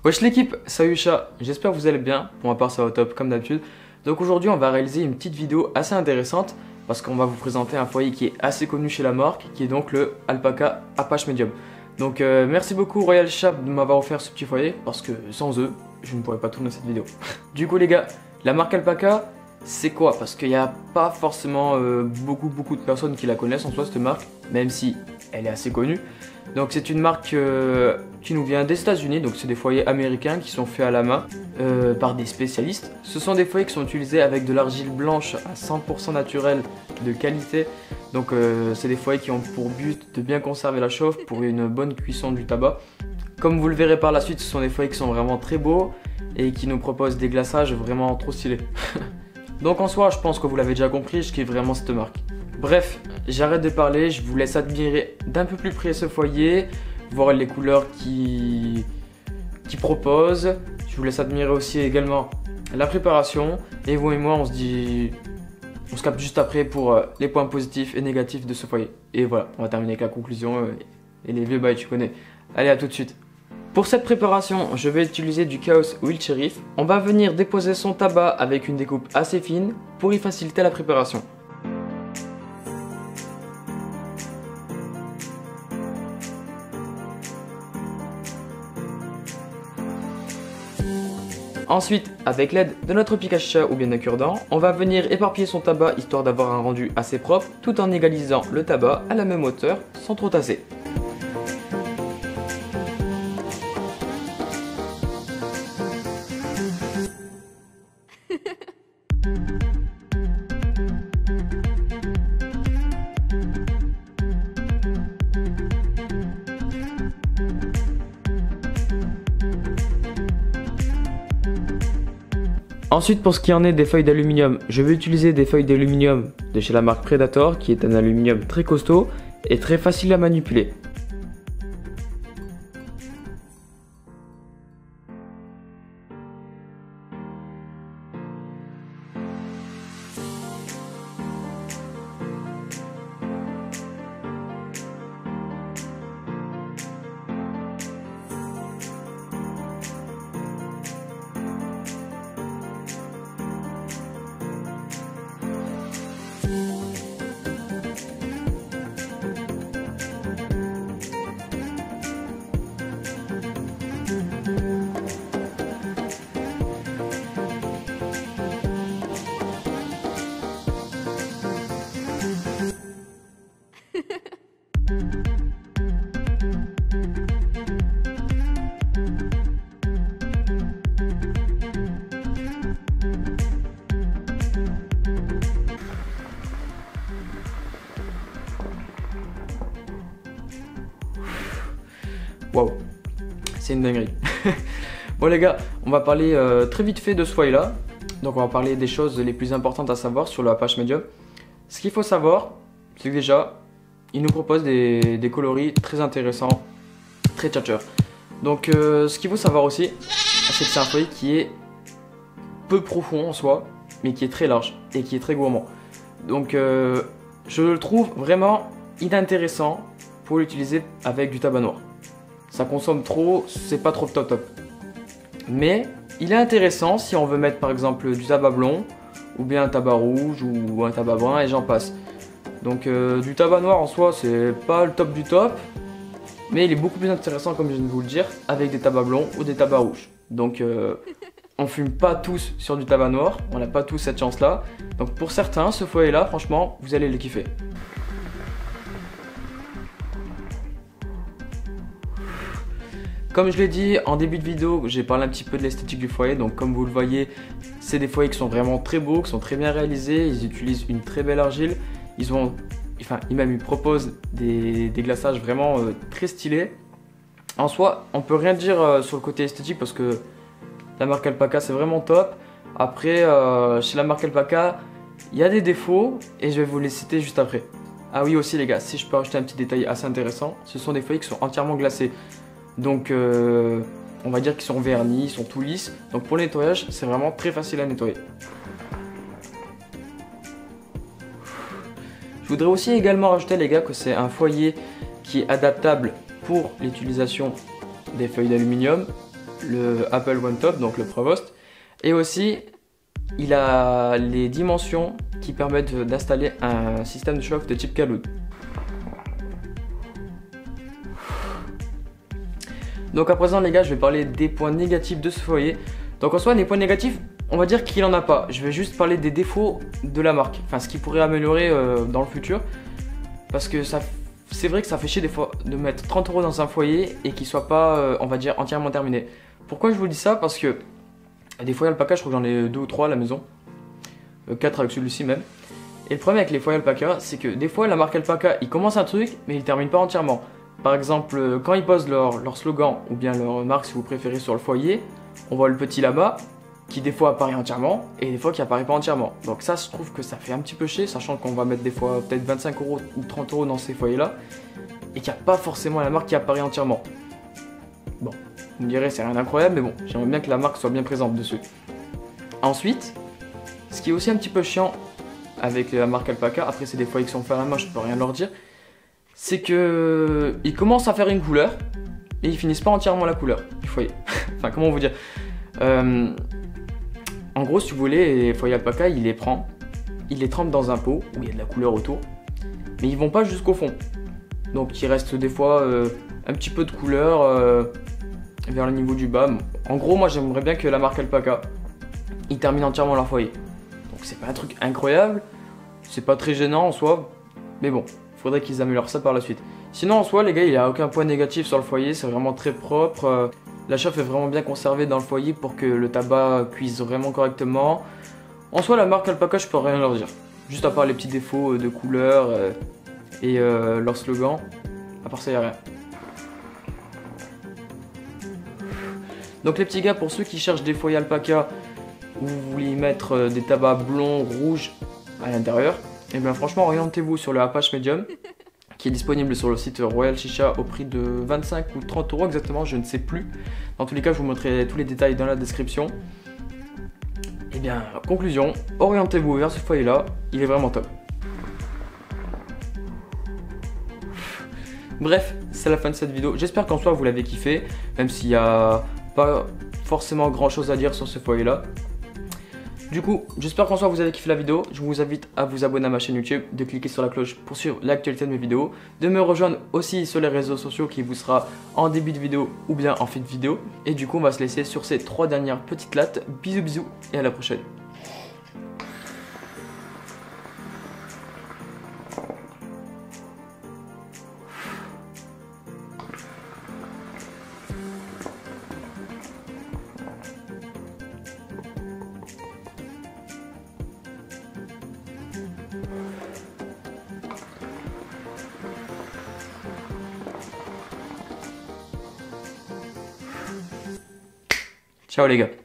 Wesh l'équipe, salut chat, j'espère que vous allez bien, pour ma part ça va au top comme d'habitude. Donc aujourd'hui on va réaliser une petite vidéo assez intéressante parce qu'on va vous présenter un foyer qui est assez connu chez la marque, qui est donc le Alpaca Apache Medium. Donc merci beaucoup Royal Chat de m'avoir offert ce petit foyer parce que sans eux, je ne pourrais pas tourner cette vidéo. Du coup les gars, la marque Alpaca, c'est quoi? Parce qu'il n'y a pas forcément beaucoup de personnes qui la connaissent en soi cette marque, même si elle est assez connue. Donc c'est une marque qui nous vient des États-Unis, donc c'est des foyers américains qui sont faits à la main par des spécialistes. Ce sont des foyers qui sont utilisés avec de l'argile blanche à 100% naturelle de qualité. Donc c'est des foyers qui ont pour but de bien conserver la chauffe pour une bonne cuisson du tabac. Comme vous le verrez par la suite, ce sont des foyers qui sont vraiment très beaux et qui nous proposent des glaçages vraiment trop stylés. Donc en soi, je pense que vous l'avez déjà compris, je kiffe vraiment cette marque. Bref, j'arrête de parler, je vous laisse admirer d'un peu plus près ce foyer, voir les couleurs qu'il propose. Je vous laisse admirer aussi également la préparation. Et vous et moi, on se capte juste après pour les points positifs et négatifs de ce foyer. Et voilà, on va terminer avec la conclusion et les vieux bails, tu connais. Allez, à tout de suite. Pour cette préparation, je vais utiliser du Chaos Wild Cherif. On va venir déposer son tabac avec une découpe assez fine pour y faciliter la préparation. Ensuite, avec l'aide de notre pic à chicha ou bien d'un cure-dent, on va venir éparpiller son tabac histoire d'avoir un rendu assez propre tout en égalisant le tabac à la même hauteur sans trop tasser. Ensuite, pour ce qui en est des feuilles d'aluminium, je vais utiliser des feuilles d'aluminium de chez la marque Predator qui est un aluminium très costaud et très facile à manipuler. Waouh, c'est une dinguerie. Bon les gars, on va parler très vite fait de ce foyer là. Donc on va parler des choses les plus importantes à savoir sur le Apache Medium. Ce qu'il faut savoir, c'est que déjà, il nous propose des coloris très intéressants, très tchatcheurs. Donc ce qu'il faut savoir aussi, c'est que c'est un foyer qui est peu profond en soi, mais qui est très large et qui est très gourmand. Donc je le trouve vraiment inintéressant pour l'utiliser avec du tabac noir. Ça consomme trop, c'est pas trop top. Mais il est intéressant si on veut mettre par exemple du tabac blond, ou bien un tabac rouge, ou un tabac brun, et j'en passe. Donc du tabac noir en soi, c'est pas le top du top, mais il est beaucoup plus intéressant, comme je viens de vous le dire, avec des tabacs blonds ou des tabacs rouges. Donc on fume pas tous sur du tabac noir, on n'a pas tous cette chance là. Donc pour certains, ce foyer là, franchement, vous allez le kiffer. Comme je l'ai dit en début de vidéo, j'ai parlé un petit peu de l'esthétique du foyer. Donc comme vous le voyez, c'est des foyers qui sont vraiment très beaux, qui sont très bien réalisés. Ils utilisent une très belle argile. Ils proposent des glaçages vraiment très stylés. En soi, on peut rien dire sur le côté esthétique parce que la marque Alpaca c'est vraiment top. Après, chez la marque Alpaca, il y a des défauts et je vais vous les citer juste après. Ah oui aussi les gars, si je peux rajouter un petit détail assez intéressant, ce sont des foyers qui sont entièrement glacés. Donc on va dire qu'ils sont vernis, ils sont tout lisses. Donc pour le nettoyage, c'est vraiment très facile à nettoyer. Je voudrais aussi également rajouter les gars que c'est un foyer qui est adaptable pour l'utilisation des feuilles d'aluminium le Apple One Top, donc le Provost. Et aussi, il a les dimensions qui permettent d'installer un système de chauffe de type Kaloud. Donc à présent les gars, je vais parler des points négatifs de ce foyer. Donc en soi, les points négatifs, on va dire qu'il en a pas. Je vais juste parler des défauts de la marque, enfin ce qui pourrait améliorer dans le futur. Parce que c'est vrai que ça fait chier des fois de mettre 30 € dans un foyer et qu'il soit pas, on va dire, entièrement terminé. Pourquoi je vous dis ça? Parce que des foyers alpaca, je crois que j'en ai 2 ou 3 à la maison. 4 avec celui-ci même. Et le problème avec les foyers alpaca, c'est que des fois la marque alpaca, ils commencent un truc mais ils terminent pas entièrement. Par exemple, quand ils posent leur slogan ou bien leur marque si vous préférez sur le foyer, on voit le petit là-bas qui des fois apparaît entièrement et des fois qui apparaît pas entièrement. Donc ça, je trouve que ça fait un petit peu chier, sachant qu'on va mettre des fois peut-être 25 € ou 30 € dans ces foyers-là et qu'il n'y a pas forcément la marque qui apparaît entièrement. Bon, vous me direz c'est rien d'incroyable, mais bon, j'aimerais bien que la marque soit bien présente dessus. Ensuite, ce qui est aussi un petit peu chiant avec la marque alpaca, après c'est des foyers qui sont faits à la main, je peux rien leur dire, c'est que ils commencent à faire une couleur et ils finissent pas entièrement la couleur du foyer. Enfin, comment vous dire, en gros, si vous voulez, les foyers alpaca, il les trempe dans un pot où il y a de la couleur autour, mais ils vont pas jusqu'au fond. Donc il reste des fois un petit peu de couleur vers le niveau du bas. En gros, moi j'aimerais bien que la marque alpaca, ils terminent entièrement leur foyer. Donc c'est pas un truc incroyable, c'est pas très gênant en soi, mais bon. Faudrait qu'ils améliorent ça par la suite. Sinon en soi les gars, il n'y a aucun point négatif sur le foyer, c'est vraiment très propre. La chauffe est vraiment bien conservée dans le foyer pour que le tabac cuise vraiment correctement. En soi la marque alpaca, je peux rien leur dire. Juste à part les petits défauts de couleur et leur slogan. À part ça, il n'y a rien. Donc les petits gars, pour ceux qui cherchent des foyers alpaca où vous voulez y mettre des tabacs blonds, rouges à l'intérieur, et bien franchement, orientez-vous sur le Apache Medium qui est disponible sur le site Royal Chicha au prix de 25 ou 30 € exactement, je ne sais plus. Dans tous les cas, je vous montrerai tous les détails dans la description. Et bien, conclusion, orientez-vous vers ce foyer-là, il est vraiment top. Bref, c'est la fin de cette vidéo. J'espère qu'en soi vous l'avez kiffé, même s'il n'y a pas forcément grand chose à dire sur ce foyer-là. Du coup, j'espère qu'en soi vous avez kiffé la vidéo. Je vous invite à vous abonner à ma chaîne YouTube, de cliquer sur la cloche pour suivre l'actualité de mes vidéos, de me rejoindre aussi sur les réseaux sociaux qui vous sera en début de vidéo ou bien en fin de vidéo. Et du coup, on va se laisser sur ces 3 dernières petites lattes. Bisous bisous et à la prochaine. Ciao les gars.